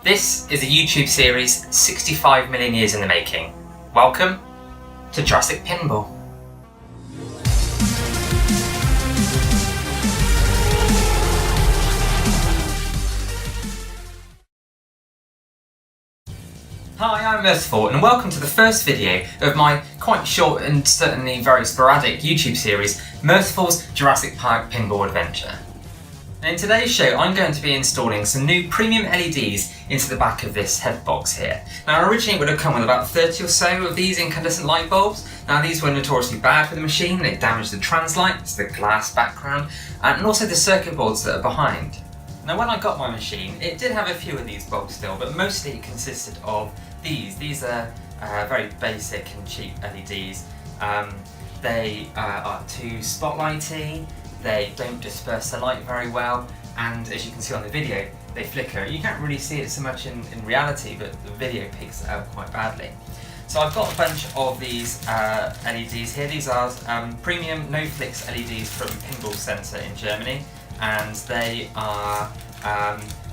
This is a YouTube series 65 million years in the making. Welcome to Jurassic Pinball. Hi, I'm Mercifull and welcome to the first video of my quite short and certainly very sporadic YouTube series, Mercifull's Jurassic Park Pinball Adventure. And in today's show I'm going to be installing some new premium LEDs into the back of this head box here. Now originally it would have come with about 30 or so of these incandescent light bulbs. Now these were notoriously bad for the machine, they damaged the translite, it's the glass background, and also the circuit boards that are behind. Now when I got my machine, it did have a few of these bulbs still, but mostly it consisted of these. These are very basic and cheap LEDs. They are too spotlighty, they don't disperse the light very well, and as you can see on the video, they flicker. You can't really see it so much in reality, but the video picks it up quite badly. So I've got a bunch of these LEDs here. These are premium no-flix LEDs from Pinball Center in Germany, and they are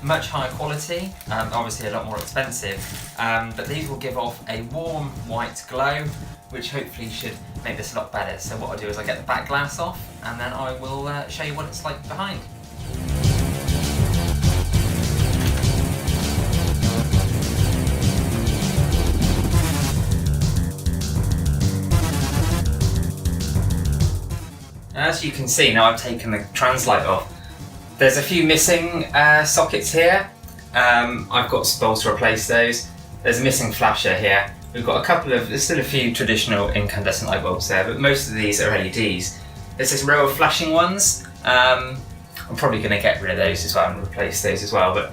much higher quality, obviously a lot more expensive, but these will give off a warm white glow, which hopefully should make this a lot better. So what I'll do is I'll get the back glass off and then I will show you what it's like behind. As you can see, now I've taken the translite off. There's a few missing sockets here. I've got some bolts to replace those. There's a missing flasher here. We've got there's still a few traditional incandescent light bulbs there, but most of these are LEDs. There's this row of flashing ones. I'm probably going to get rid of those as well and replace those as well, but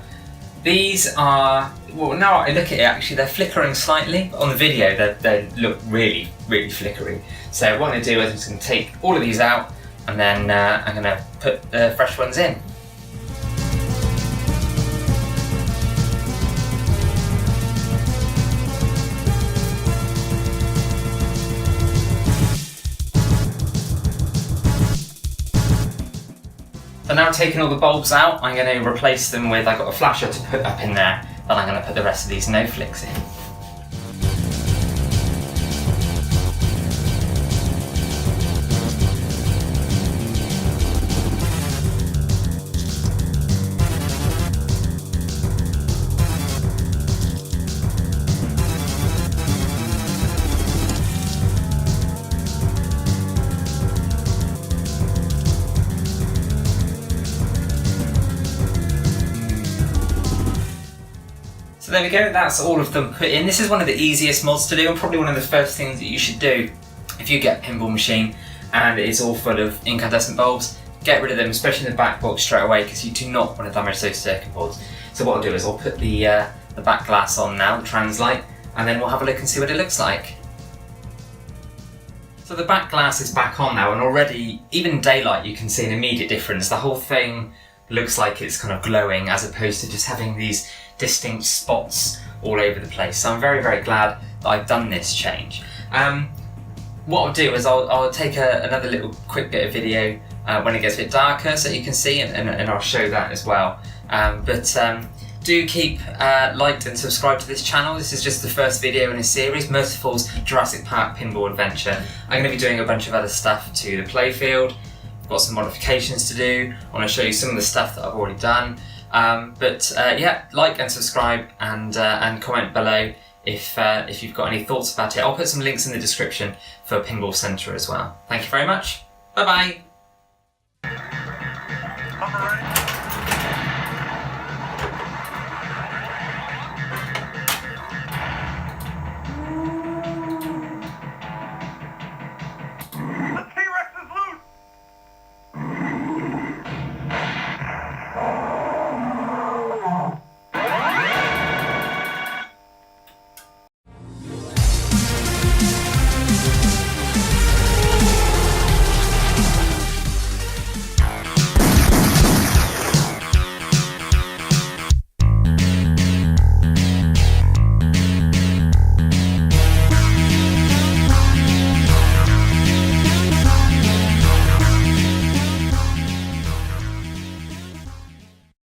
these are, well, now I look at it, actually they're flickering slightly. On the video they look really, really flickery. So what I'm going to do is I'm just going to take all of these out and then I'm going to put the fresh ones in. So now taking all the bulbs out, I'm going to replace them with, I've got a flasher to put up in there, then I'm going to put the rest of these no-flicks in. So there we go, that's all of them put in. This is one of the easiest mods to do and probably one of the first things that you should do if you get a pinball machine and it's all full of incandescent bulbs. Get rid of them, especially in the back box straight away, because you do not want to damage those circuit boards. So what I'll do is I'll put the back glass on now, the translite, and then we'll have a look and see what it looks like. So the back glass is back on now, and already, even in daylight, you can see an immediate difference. The whole thing looks like it's kind of glowing as opposed to just having these distinct spots all over the place. So I'm very, very glad that I've done this change. What I'll do is I'll take another little quick bit of video when it gets a bit darker so you can see, and I'll show that as well. Do keep liked and subscribed to this channel. This is just the first video in a series, Mercifull's Jurassic Park Pinball Adventure. I'm going to be doing a bunch of other stuff to the playfield. I've got some modifications to do. I want to show you some of the stuff that I've already done. Yeah, like and subscribe and comment below if you've got any thoughts about it. I'll put some links in the description for Pinball Center as well. Thank you very much. Bye bye.